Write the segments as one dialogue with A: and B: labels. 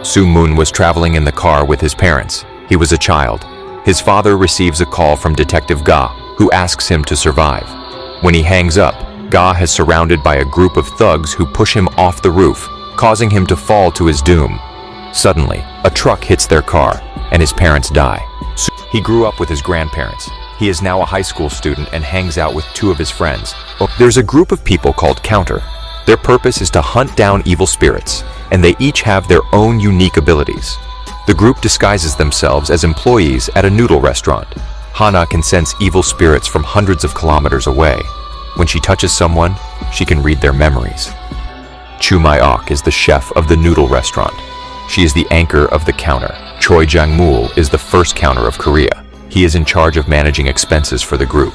A: Su-moon was traveling in the car with his parents. He was a child. His father receives a call from Detective Ga, who asks him to survive. When he hangs up, Ga is surrounded by a group of thugs who push him off the roof, causing him to fall to his doom. Suddenly, a truck hits their car, and his parents die. He grew up with his grandparents. He is now a high school student and hangs out with two of his friends. There's a group of people called Counter. Their purpose is to hunt down evil spirits, and they each have their own unique abilities. The group disguises themselves as employees at a noodle restaurant. Hana can sense evil spirits from hundreds of kilometers away. When she touches someone, she can read their memories. Chu My-ok is the chef of the noodle restaurant. She is the anchor of the counter. Choi Jang-mul is the first counter of Korea. He is in charge of managing expenses for the group.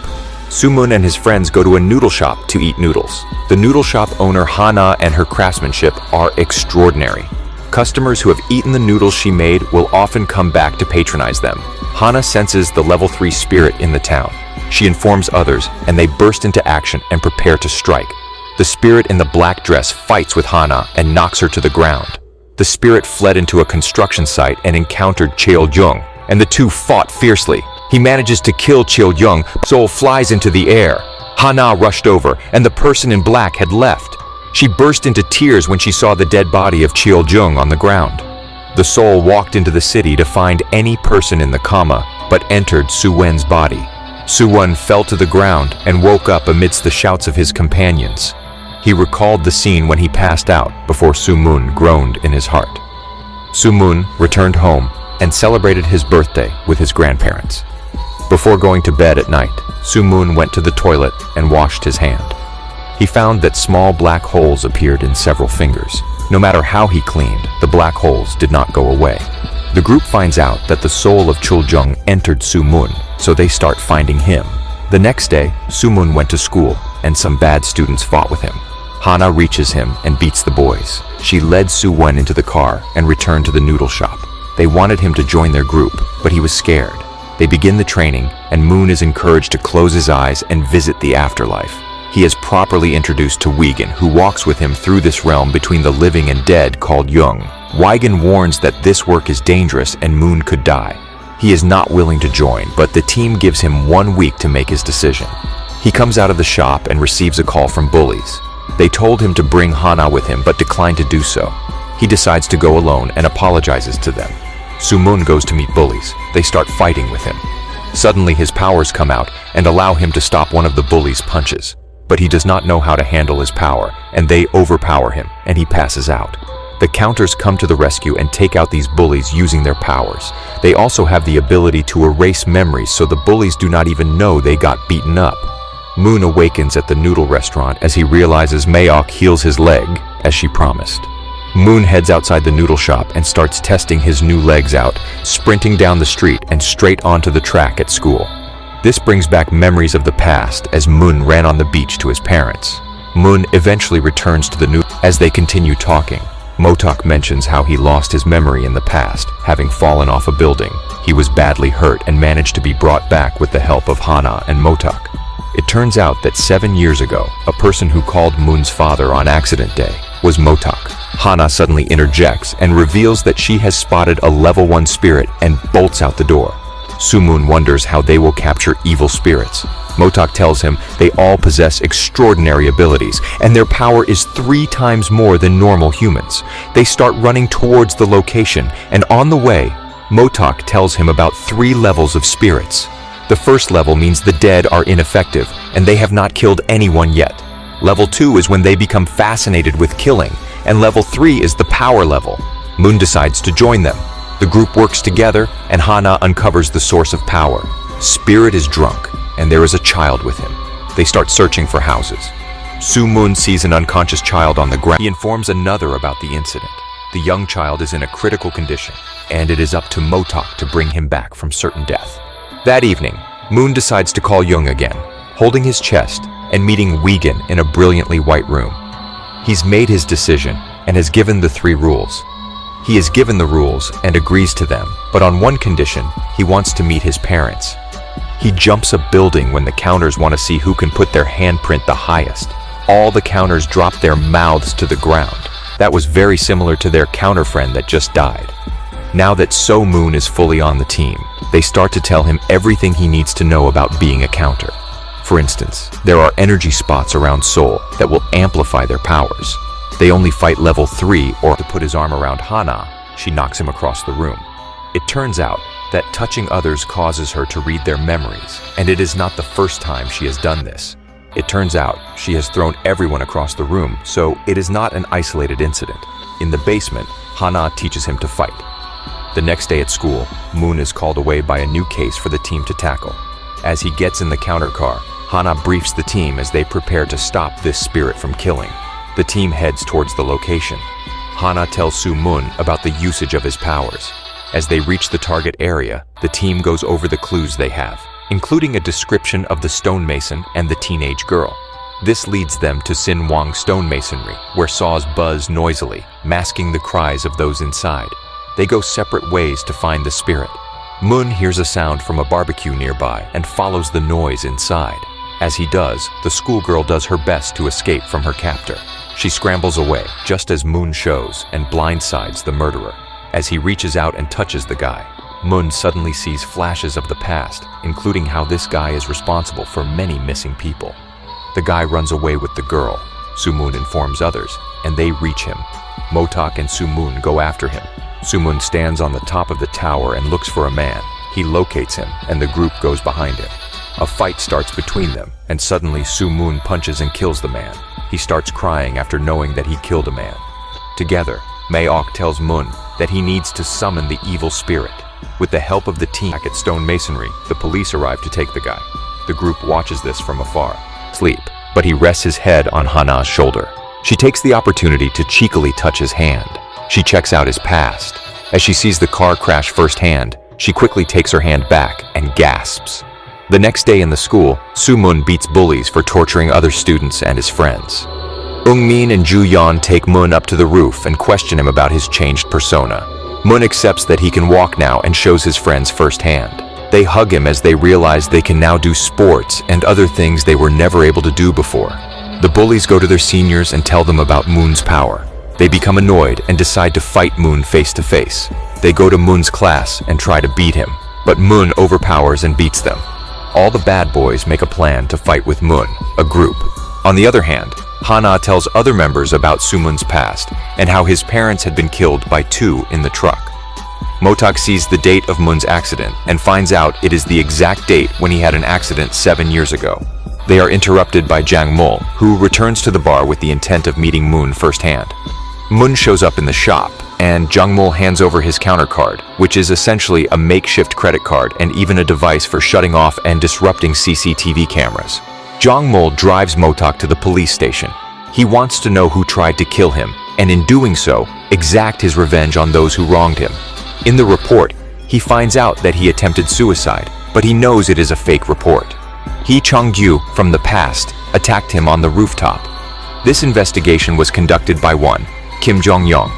A: Su-moon and his friends go to a noodle shop to eat noodles. The noodle shop owner Hana and her craftsmanship are extraordinary. Customers who have eaten the noodles she made will often come back to patronize them. Hana senses the level 3 spirit in the town. She informs others, and they burst into action and prepare to strike. The spirit in the black dress fights with Hana and knocks her to the ground. The spirit fled into a construction site and encountered Cheol-jung, and the two fought fiercely. He manages to kill Cheol-jung, soul flies into the air. Hana rushed over, and the person in black had left. She burst into tears when she saw the dead body of Cheol-jung on the ground. The soul walked into the city to find any person in the coma, but entered Su-wen's body. Su-wen fell to the ground and woke up amidst the shouts of his companions. He recalled the scene when he passed out before Su-moon groaned in his heart. Su-moon returned home and celebrated his birthday with his grandparents. Before going to bed at night, Su-moon went to the toilet and washed his hand. He found that small black holes appeared in several fingers. No matter how he cleaned, the black holes did not go away. The group finds out that the soul of Cheol-jung entered Su-moon, so they start finding him. The next day, Su-moon went to school, and some bad students fought with him. Hana reaches him and beats the boys. She led Su-wen into the car and returned to the noodle shop. They wanted him to join their group, but he was scared. They begin the training, and Moon is encouraged to close his eyes and visit the afterlife. He is properly introduced to Wigan, who walks with him through this realm between the living and dead called Jung. Wigan warns that this work is dangerous and Moon could die. He is not willing to join, but the team gives him 1 week to make his decision. He comes out of the shop and receives a call from bullies. They told him to bring Hana with him, but declined to do so. He decides to go alone and apologizes to them. Su-moon goes to meet bullies. They start fighting with him. Suddenly his powers come out and allow him to stop one of the bullies' punches. But he does not know how to handle his power, and they overpower him, and he passes out. The counters come to the rescue and take out these bullies using their powers. They also have the ability to erase memories, so the bullies do not even know they got beaten up. Moon awakens at the noodle restaurant as he realizes My-ok heals his leg, as she promised. Moon heads outside the noodle shop and starts testing his new legs out, sprinting down the street and straight onto the track at school. This brings back memories of the past as Moon ran on the beach to his parents. Moon eventually returns to the noodle. As they continue talking, Motok mentions how he lost his memory in the past, having fallen off a building. He was badly hurt and managed to be brought back with the help of Hana and Motok. It turns out that 7 years ago, a person who called Moon's father on accident day was Motok. Hana suddenly interjects and reveals that she has spotted a level 1 spirit and bolts out the door. Su-moon wonders how they will capture evil spirits. Motok tells him they all possess extraordinary abilities, and their power is 3 times more than normal humans. They start running towards the location, and on the way, Motok tells him about 3 levels of spirits. The first level means the dead are ineffective, and they have not killed anyone yet. Level 2 is when they become fascinated with killing, and level 3 is the power level. Moon decides to join them. The group works together, and Hana uncovers the source of power. Spirit is drunk, and there is a child with him. They start searching for houses. Su-moon sees an unconscious child on the ground. He informs another about the incident. The young child is in a critical condition, and it is up to Motok to bring him back from certain death. That evening, Moon decides to call Jung again, holding his chest and meeting Wigan in a brilliantly white room. He's made his decision and has given the 3 rules. He is given the rules and agrees to them, but on one condition, he wants to meet his parents. He jumps a building when the counters want to see who can put their handprint the highest. All the counters drop their mouths to the ground. That was very similar to their counter-friend that just died. Now that So Moon is fully on the team, they start to tell him everything he needs to know about being a counter. For instance, there are energy spots around Seoul that will amplify their powers. They only fight level 3, or to put his arm around Hana, she knocks him across the room. It turns out that touching others causes her to read their memories, and it is not the first time she has done this. It turns out she has thrown everyone across the room, so it is not an isolated incident. In the basement, Hana teaches him to fight. The next day at school, Moon is called away by a new case for the team to tackle. As he gets in the counter car, Hana briefs the team as they prepare to stop this spirit from killing. The team heads towards the location. Hana tells Soo Moon about the usage of his powers. As they reach the target area, the team goes over the clues they have, including a description of the stonemason and the teenage girl. This leads them to Sin Wang stonemasonry, where saws buzz noisily, masking the cries of those inside. They go separate ways to find the spirit. Moon hears a sound from a barbecue nearby and follows the noise inside. As he does, the schoolgirl does her best to escape from her captor. She scrambles away, just as Moon shows, and blindsides the murderer. As he reaches out and touches the guy, Moon suddenly sees flashes of the past, including how this guy is responsible for many missing people. The guy runs away with the girl. Soo Moon informs others, and they reach him. Motak and Soo Moon go after him. Soo Moon stands on the top of the tower and looks for a man. He locates him, and the group goes behind him. A fight starts between them, and suddenly Soo Moon punches and kills the man. He starts crying after knowing that he killed a man. Together, Mayok tells Moon that he needs to summon the evil spirit. With the help of the team at stonemasonry, the police arrive to take the guy. The group watches this from afar. Sleep, but he rests his head on Hana's shoulder. She takes the opportunity to cheekily touch his hand. She checks out his past. As she sees the car crash firsthand, she quickly takes her hand back and gasps. The next day in the school, Soo Moon beats bullies for torturing other students and his friends. Ungmin and Ju Yeon take Moon up to the roof and question him about his changed persona. Moon accepts that he can walk now and shows his friends firsthand. They hug him as they realize they can now do sports and other things they were never able to do before. The bullies go to their seniors and tell them about Moon's power. They become annoyed and decide to fight Moon face to face. They go to Moon's class and try to beat him, but Moon overpowers and beats them. All the bad boys make a plan to fight with Moon, a group. On the other hand, Hana tells other members about Soo Moon's past and how his parents had been killed by two in the truck. Motak sees the date of Moon's accident and finds out it is the exact date when he had an accident 7 years ago. They are interrupted by Jang Mol, who returns to the bar with the intent of meeting Moon firsthand. Moon shows up in the shop, and Jang Mol hands over his counter card, which is essentially a makeshift credit card and even a device for shutting off and disrupting CCTV cameras. Jang Mol drives Motak to the police station. He wants to know who tried to kill him, and in doing so, exact his revenge on those who wronged him. In the report, he finds out that he attempted suicide, but he knows it is a fake report. Hee Chong-gyu, from the past, attacked him on the rooftop. This investigation was conducted by one, Kim Jong-young.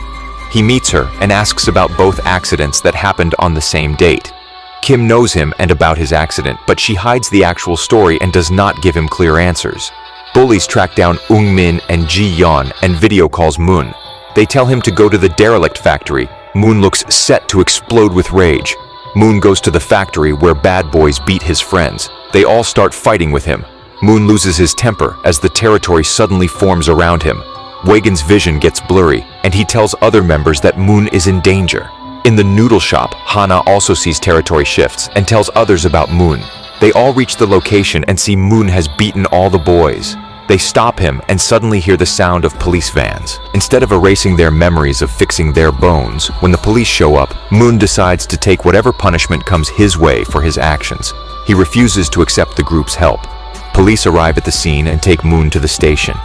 A: He meets her and asks about both accidents that happened on the same date. Kim knows him and about his accident, but she hides the actual story and does not give him clear answers. Bullies track down Ungmin and Ji Yeon and video calls Moon. They tell him to go to the derelict factory. Moon looks set to explode with rage. Moon goes to the factory where bad boys beat his friends. They all start fighting with him. Moon loses his temper as the territory suddenly forms around him. Wagon's vision gets blurry, and he tells other members that Moon is in danger. In the noodle shop, Hana also sees territory shifts and tells others about Moon. They all reach the location and see Moon has beaten all the boys. They stop him and suddenly hear the sound of police vans. Instead of erasing their memories of fixing their bones, when the police show up, Moon decides to take whatever punishment comes his way for his actions. He refuses to accept the group's help. Police arrive at the scene and take Moon to the station.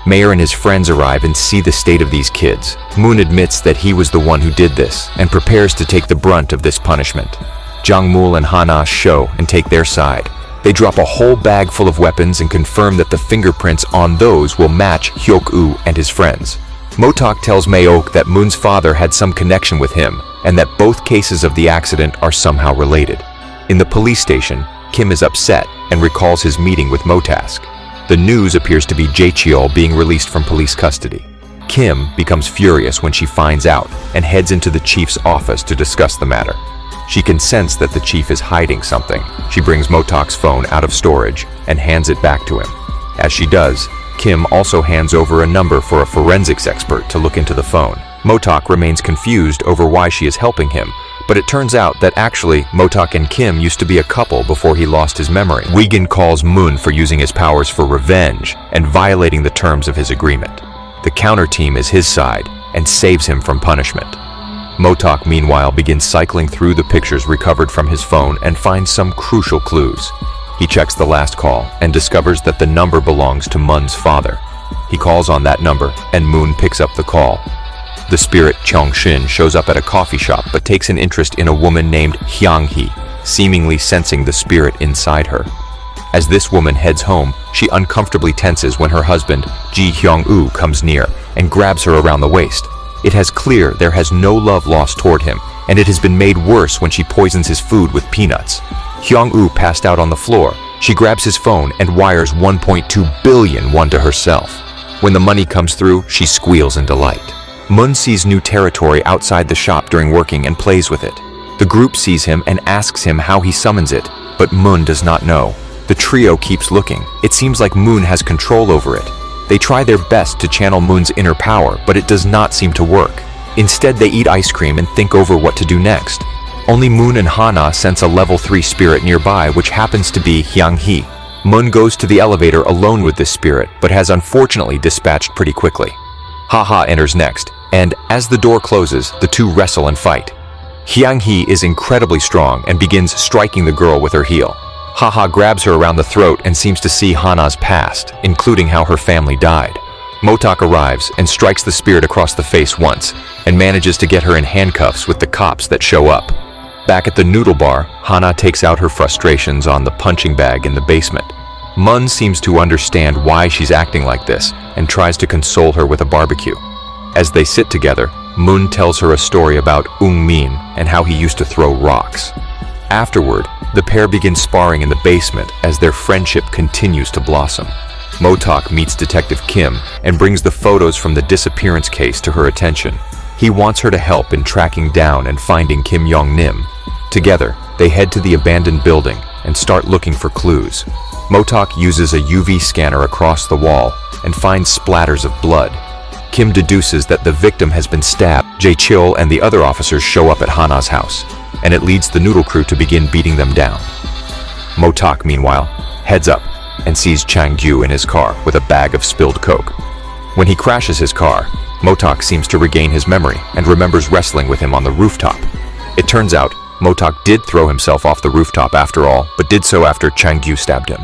A: Mayor and his friends arrive and see the state of these kids. Moon admits that he was the one who did this and prepares to take the brunt of this punishment. Jang Mul and Hana show and take their side. They drop a whole bag full of weapons and confirm that the fingerprints on those will match Hyok-woo and his friends. Motak tells Mayok that Moon's father had some connection with him and that both cases of the accident are somehow related. In the police station, Kim is upset and recalls his meeting with Motask. The news appears to be Jae-cheol being released from police custody. Kim becomes furious when she finds out and heads into the chief's office to discuss the matter. She can sense that the chief is hiding something. She brings Motok's phone out of storage and hands it back to him. As she does, Kim also hands over a number for a forensics expert to look into the phone. Motok remains confused over why she is helping him, but it turns out that actually Motok and Kim used to be a couple before he lost his memory. Wiegand calls Moon for using his powers for revenge and violating the terms of his agreement. The counter team is his side and saves him from punishment. Motok, meanwhile, begins cycling through the pictures recovered from his phone and finds some crucial clues. He checks the last call and discovers that the number belongs to Moon's father. He calls on that number and Moon picks up the call. The spirit Chong-shin shows up at a coffee shop but takes an interest in a woman named Hyang-hee, seemingly sensing the spirit inside her. As this woman heads home, she uncomfortably tenses when her husband, Ji Hyung-woo, comes near and grabs her around the waist. It has clear there has no love lost toward him, and it has been made worse when she poisons his food with peanuts. Hyung-woo passed out on the floor. She grabs his phone and wires 1.2 billion won to herself. When the money comes through, she squeals in delight. Moon sees new territory outside the shop during working and plays with it. The group sees him and asks him how he summons it, but Moon does not know. The trio keeps looking. It seems like Moon has control over it. They try their best to channel Moon's inner power, but it does not seem to work. Instead, they eat ice cream and think over what to do next. Only Moon and Hana sense a level 3 spirit nearby, which happens to be Hyang-hee. Moon goes to the elevator alone with this spirit, but has unfortunately dispatched pretty quickly. Haha enters next, and as the door closes, the two wrestle and fight. Hyang-hee is incredibly strong and begins striking the girl with her heel. Haha grabs her around the throat and seems to see Hana's past, including how her family died. Motok arrives and strikes the spirit across the face once, and manages to get her in handcuffs with the cops that show up. Back at the noodle bar, Hana takes out her frustrations on the punching bag in the basement. Moon seems to understand why she's acting like this and tries to console her with a barbecue. As they sit together, Moon tells her a story about Ung-min and how he used to throw rocks. Afterward, the pair begin sparring in the basement as their friendship continues to blossom. Motok meets Detective Kim and brings the photos from the disappearance case to her attention. He wants her to help in tracking down and finding Kim Yong-nim. Together, they head to the abandoned building and start looking for clues. Motok uses a UV scanner across the wall and finds splatters of blood. Kim deduces that the victim has been stabbed. Jae-chul and the other officers show up at Hana's house, and it leads the noodle crew to begin beating them down. Motok, meanwhile, heads up and sees Chang-gyu in his car with a bag of spilled coke. When he crashes his car, Motok seems to regain his memory and remembers wrestling with him on the rooftop. It turns out Motok did throw himself off the rooftop after all, but did so after Chang-gyu stabbed him.